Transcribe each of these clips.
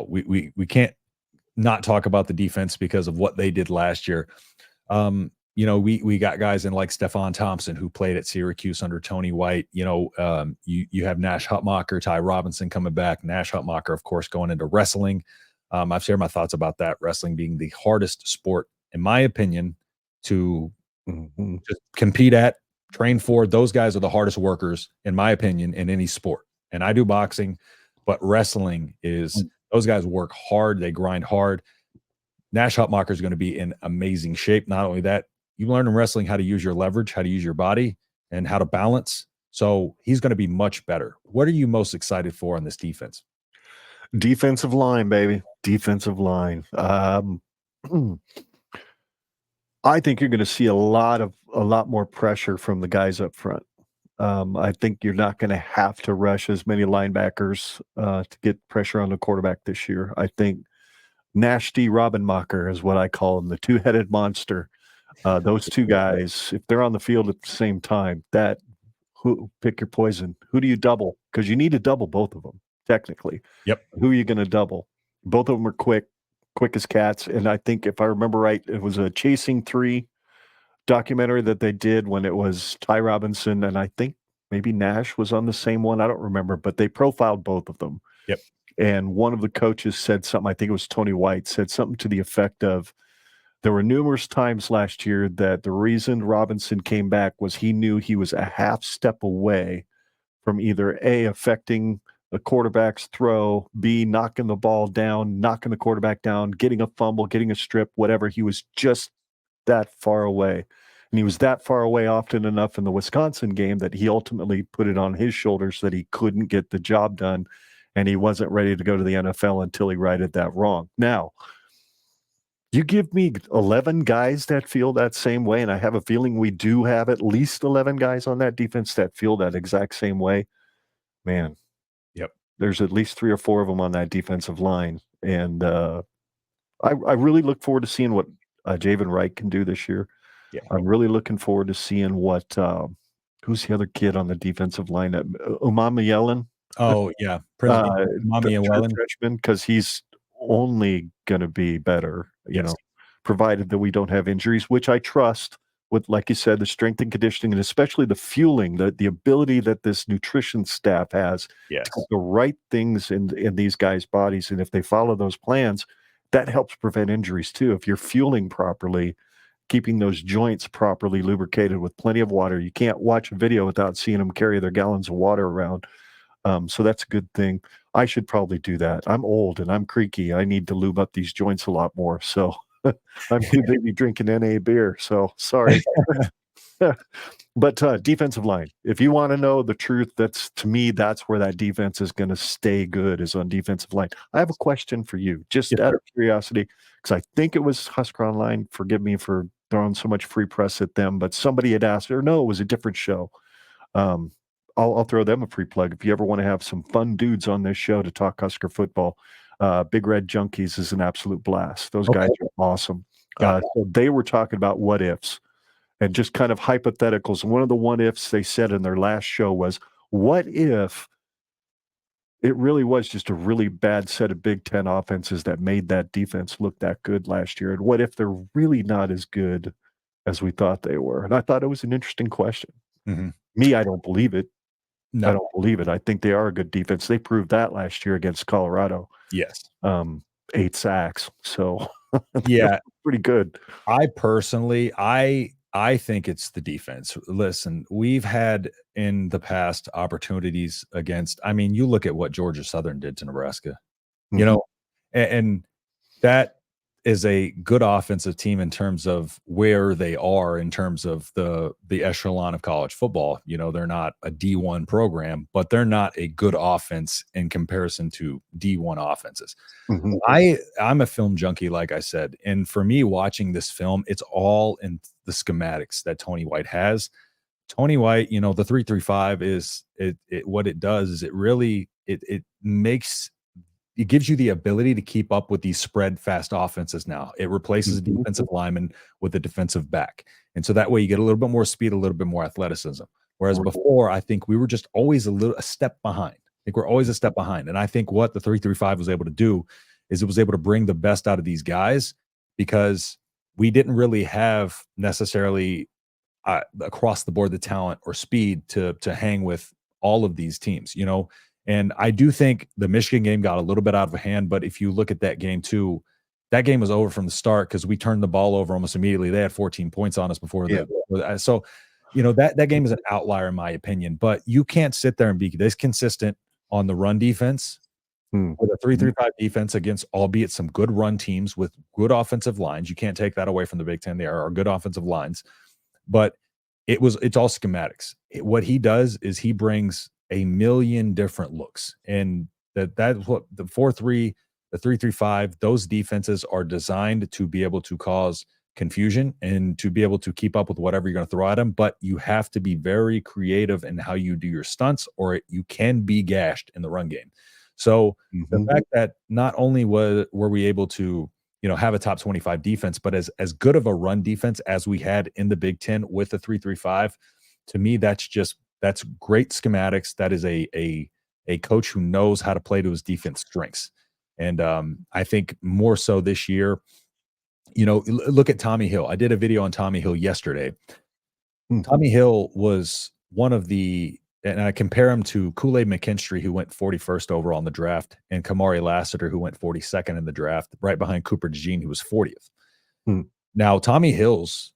we can't not talk about the defense because of what they did last year. We got guys in like Stephon Thompson, who played at Syracuse under Tony White. You have Nash Hutmacher, Ty Robinson coming back. Nash Hutmacher, of course, going into wrestling. I've shared my thoughts about that. Wrestling being the hardest sport, in my opinion, to just compete at, train for. Those guys are the hardest workers, in my opinion, in any sport. And I do boxing, but wrestling is, those guys work hard. They grind hard. Nash Hutmacher is going to be in amazing shape. Not only that, you learn in wrestling how to use your leverage, how to use your body, and how to balance. So he's going to be much better. What are you most excited for on this defense? Defensive line, baby. Defensive line. I think you're going to see a lot more pressure from the guys up front. I think you're not going to have to rush as many linebackers to get pressure on the quarterback this year. I think Nasty Robbenmacher is what I call him, the two-headed monster. Those two guys, if they're on the field at the same time, pick your poison. Who do you double? Because you need to double both of them, technically. Yep. Who are you going to double? Both of them are quick as cats. And I think, if I remember right, it was a Chasing 3 documentary that they did when it was Ty Robinson, and I think maybe Nash was on the same one. I don't remember, but they profiled both of them. Yep. And one of the coaches said something, I think it was Tony White, said something to the effect of, there were numerous times last year that the reason Robinson came back was he knew he was a half step away from either A, affecting the quarterback's throw, B, knocking the ball down, knocking the quarterback down, getting a fumble, getting a strip, whatever. He was just that far away. And he was that far away often enough in the Wisconsin game that he ultimately put it on his shoulders that he couldn't get the job done, and he wasn't ready to go to the NFL until he righted that wrong. Now, you give me 11 guys that feel that same way, and I have a feeling we do have at least 11 guys on that defense that feel that exact same way. Man, yep, there's at least 3 or 4 of them on that defensive line. And I really look forward to seeing what Javen Wright can do this year. Yeah, I'm really looking forward to seeing what who's the other kid on the defensive line? Umama Yellen. Oh, yeah. Umama freshman, because he's only going to be better, provided that we don't have injuries, which I trust with, like you said, the strength and conditioning, and especially the fueling, the ability that this nutrition staff has to put the right things in these guys' bodies. And if they follow those plans, that helps prevent injuries too. If you're fueling properly, keeping those joints properly lubricated with plenty of water. You can't watch a video without seeing them carry their gallons of water around. So that's a good thing. I should probably do that. I'm old and I'm creaky. I need to lube up these joints a lot more. So I'm too busy drinking NA beer. So sorry. But defensive line, if you want to know the truth, to me, that's where that defense is going to stay good, is on defensive line. I have a question for you, just out of curiosity, because I think it was Husker Online. Forgive me for throwing so much free press at them, but somebody had asked, or no, it was a different show. I'll throw them a free plug. If you ever want to have some fun dudes on this show to talk Husker football, Big Red Junkies is an absolute blast. Those guys are awesome. So they were talking about what ifs and just kind of hypotheticals. And one of the what ifs they said in their last show was, what if it really was just a really bad set of Big Ten offenses that made that defense look that good last year? And what if they're really not as good as we thought they were? And I thought it was an interesting question. Mm-hmm. Me, I don't believe it. No. I don't believe it. I think they are a good defense. They proved that last year against Colorado. Yes. 8 sacks. So yeah, pretty good. I personally, I think it's the defense. Listen, we've had in the past opportunities against, I mean, you look at what Georgia Southern did to Nebraska, and that is a good offensive team in terms of where they are in terms of the echelon of college football. They're not a D1 program, but they're not a good offense in comparison to D1 offenses. Mm-hmm. I'm a film junkie, like I said, and for me, watching this film, it's all in the schematics that Tony White has. Tony White, the 3-3-5 is what it does is it really it gives you the ability to keep up with these spread fast offenses now. It replaces a defensive lineman with a defensive back. And so that way you get a little bit more speed, a little bit more athleticism. Whereas before, I think we were just always a step behind. I think we're always a step behind. And I think what the 3-3-5 was able to do is it was able to bring the best out of these guys because we didn't really have necessarily across the board the talent or speed to hang with all of these teams, you know. And I do think the Michigan game got a little bit out of hand, but if you look at that game too, that game was over from the start because we turned the ball over almost immediately. They had 14 points on us before so you know that game is an outlier in my opinion, but you can't sit there and be this consistent on the run defense with a 3-3-5 defense against albeit some good run teams with good offensive lines. You can't take that away from the Big Ten. They are good offensive lines, but it's all schematics. What he does is he brings a million different looks, and that's what the 4-3, the 3-3-5, those defenses are designed to be able to cause confusion and to be able to keep up with whatever you're going to throw at them. But you have to be very creative in how you do your stunts, or you can be gashed in the run game. So the fact that not only were we able to, you know, have a top 25 defense, but as good of a run defense as we had in the Big Ten with the 3-3-5, to me, that's great schematics. That is a coach who knows how to play to his defense strengths. And I think more so this year, you know, look at Tommy Hill. I did a video on Tommy Hill yesterday. Tommy Hill was one of and I compare him to Kool-Aid McKinstry, who went 41st overall in the draft, and Kamari Lassiter, who went 42nd in the draft, right behind Cooper DeJean, who was 40th. Now, Tommy Hill's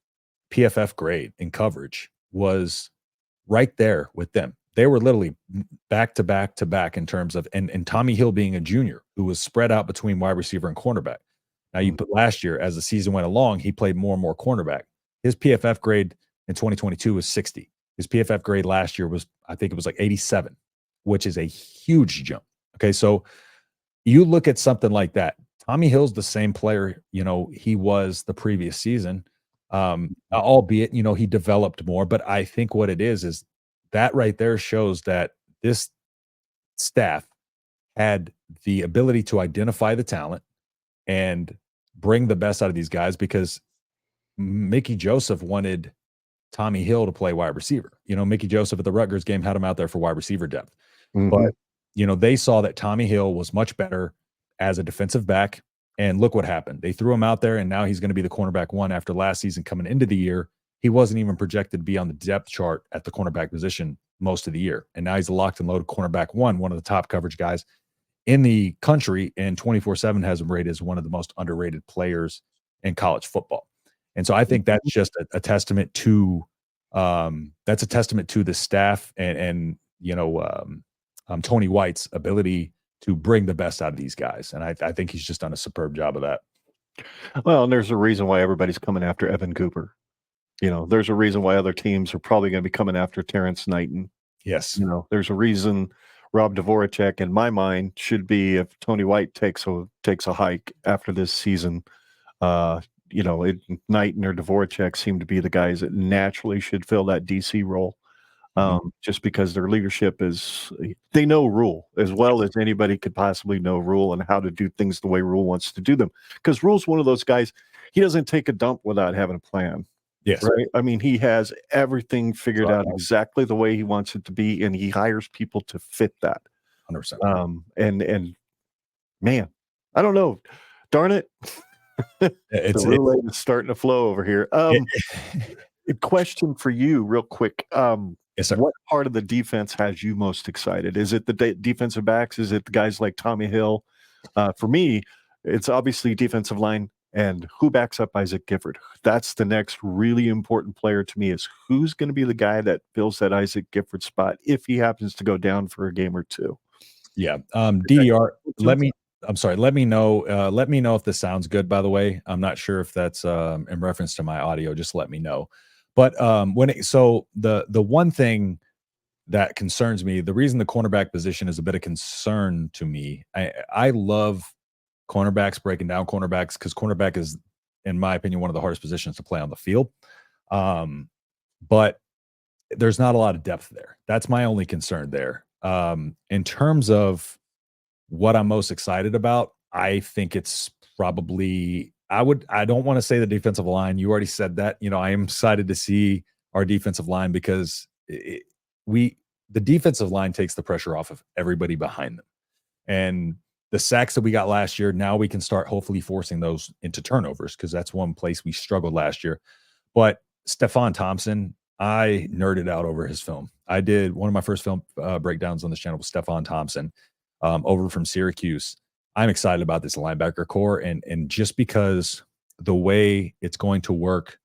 PFF grade in coverage was right there with them. They were literally back to back to back in terms of, and Tommy Hill being a junior who was spread out between wide receiver and cornerback. Now, you put last year, as the season went along, he played more and more cornerback. His PFF grade in 2022 was 60. His PFF grade last year was, I think it was like 87, which is a huge jump. Okay, so you look at something like that. Tommy Hill's the same player, you know, he was the previous season, albeit, you know, he developed more. But I think what it is that right there shows that this staff had the ability to identify the talent and bring the best out of these guys, because Mickey Joseph wanted Tommy Hill to play wide receiver. You know, Mickey Joseph at the Rutgers game had him out there for wide receiver depth. But, you know, they saw that Tommy Hill was much better as a defensive back. And look what happened. They threw him out there, and now he's going to be the cornerback one after last season. Coming into the year, he wasn't even projected to be on the depth chart at the cornerback position most of the year. And now he's a locked and loaded cornerback one of the top coverage guys in the country, and 24/7 has him rated as one of the most underrated players in college football. And so I think that's just a testament to the staff and you know, Tony White's ability to bring the best out of these guys. And I think he's just done a superb job of that. Well, and there's a reason why everybody's coming after Evan Cooper. You know, there's a reason why other teams are probably going to be coming after Terrence Knighton. Yes. You know, there's a reason Rob Dvorak, in my mind, should be, if Tony White takes a hike after this season, you know, Knighton or Dvorak seem to be the guys that naturally should fill that DC role. Just because their leadership they know Rule as well as anybody could possibly know Rule and how to do things the way Rule wants to do them. Because Rule's one of those guys, he doesn't take a dump without having a plan. Yes. Right. I mean, he has everything figured out exactly the way he wants it to be, and he hires people to fit that. 100%. And man, I don't know. Darn it. It's starting to flow over here. A question for you real quick. Yes, sir. What part of the defense has you most excited? Is it the defensive backs? Is it the guys like Tommy Hill? For me, it's obviously defensive line and who backs up Isaac Gifford. That's the next really important player to me, is who's going to be the guy that fills that Isaac Gifford spot if he happens to go down for a game or two. Yeah. DDR, let me know. Let me know if this sounds good, by the way. I'm not sure if that's in reference to my audio. Just let me know. But the one thing that concerns me, the reason the cornerback position is a bit of concern to me, I love cornerbacks, breaking down cornerbacks, because cornerback is, in my opinion, one of the hardest positions to play on the field. But there's not a lot of depth there. That's my only concern there. In terms of what I'm most excited about, I think it's probably, I don't want to say the defensive line. You already said that. You know, I am excited to see our defensive line, because the defensive line takes the pressure off of everybody behind them. And the sacks that we got last year, now we can start hopefully forcing those into turnovers, because that's one place we struggled last year. But Stephon Thompson, I nerded out over his film. I did one of my first film breakdowns on this channel with Stephon Thompson over from Syracuse. I'm excited about this linebacker core, and just because the way it's going to work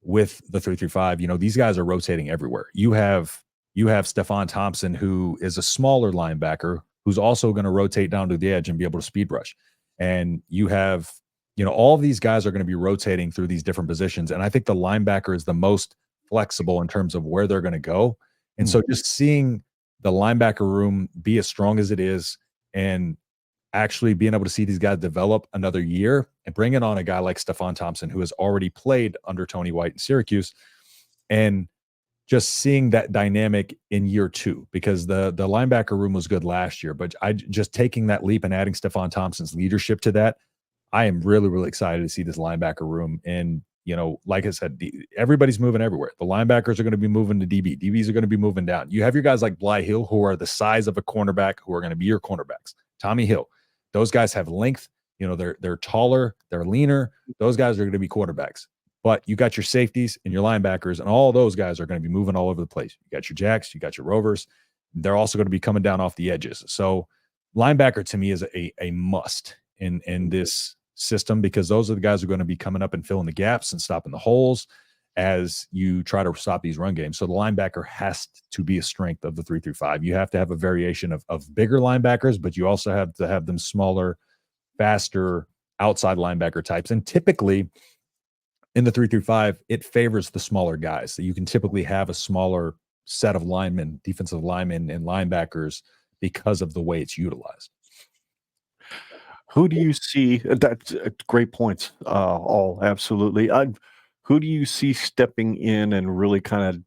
with the 3-3-5, you know, these guys are rotating everywhere. You have Stephon Thompson, who is a smaller linebacker, who's also going to rotate down to the edge and be able to speed rush. And you have, you know, all of these guys are going to be rotating through these different positions. And I think the linebacker is the most flexible in terms of where they're going to go. And so just seeing the linebacker room be as strong as it is, and actually being able to see these guys develop another year and bringing on a guy like Stephon Thompson, who has already played under Tony White in Syracuse, and just seeing that dynamic in year 2, because the linebacker room was good last year, but I just taking that leap and adding Stephon Thompson's leadership to that, I am really, really excited to see this linebacker room. And, you know, like I said, everybody's moving everywhere. The linebackers are going to be moving to DB. DBs are going to be moving down. You have your guys like Bly Hill, who are the size of a cornerback, who are going to be your cornerbacks. Tommy Hill. Those guys have length. You know, they're taller, they're leaner. Those guys are going to be quarterbacks. But you got your safeties and your linebackers, and all those guys are going to be moving all over the place. You got your jacks, you got your rovers. They're also going to be coming down off the edges. So linebacker to me is a must in this system, because those are the guys who are going to be coming up and filling the gaps and stopping the holes as you try to stop these run games. So the linebacker has to be a strength of the 3-3-5. You have to have a variation of bigger linebackers, but you also have to have them smaller, faster outside linebacker types. And typically in the 3-3-5, it favors the smaller guys. So you can typically have a smaller set of linemen, defensive linemen, and linebackers because of the way it's utilized. Who do you see? That's great points. All absolutely. Who do you see stepping in and really kind of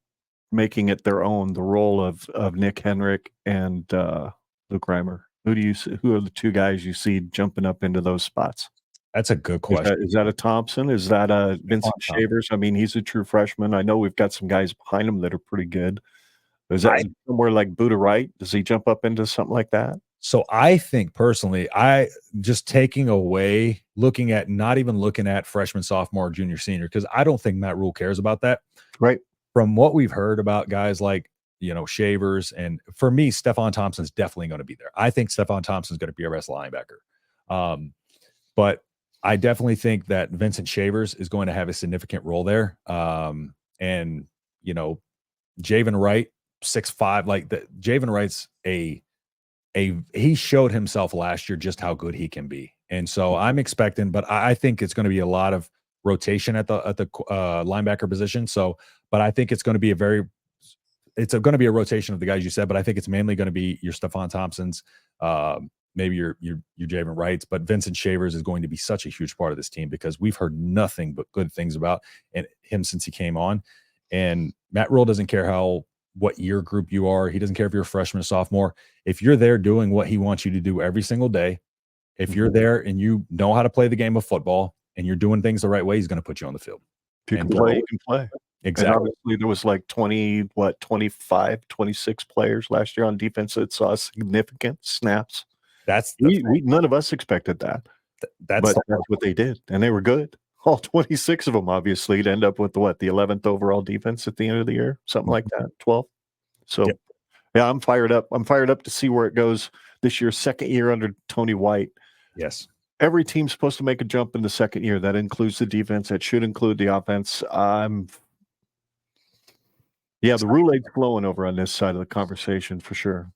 making it their own? The role of Nick Henrik and Luke Reimer. Who do you see? Who are the two guys you see jumping up into those spots? That's a good question. Is that a Thompson? Is that a Vincent Shavers? I mean, he's a true freshman. I know we've got some guys behind him that are pretty good. Is that somewhere like Buda Wright? Does he jump up into something like that? So I think personally, I just taking away, looking at, not even looking at freshman, sophomore, junior, senior, because I don't think Matt Rule cares about that. Right. From what we've heard about guys like, you know, Shavers, and for me, Stephon Thompson's definitely going to be there. I think Stephon Thompson's going to be a best linebacker. But I definitely think that Vincent Shavers is going to have a significant role there. And, you know, Javen Wright, 6'5", like Javen Wright's he showed himself last year just how good he can be. And so I'm expecting, but I think it's going to be a lot of rotation at the linebacker position. So, but I think it's going to be going to be a rotation of the guys you said, but I think it's mainly going to be your Stephon Thompsons, maybe your Javen Wrights, but Vincent Shavers is going to be such a huge part of this team, because we've heard nothing but good things about him since he came on. And Matt Rule doesn't care what year group you are. He doesn't care if you're a freshman or sophomore. If you're there doing what he wants you to do every single day, if you're there and you know how to play the game of football and you're doing things the right way, he's going to put you on the field. If you can play, you can play. Exactly. And obviously there was like 25, 26 players last year on defense that saw significant snaps. None of us expected that. That's what they did, and they were good. All 26 of them, obviously, to end up with the 11th overall defense at the end of the year, something like that, 12. So, yeah, I'm fired up. I'm fired up to see where it goes this year, second year under Tony White. Yes. Every team's supposed to make a jump in the second year. That includes the defense. That should include the offense. The Roulade's flowing over on this side of the conversation for sure.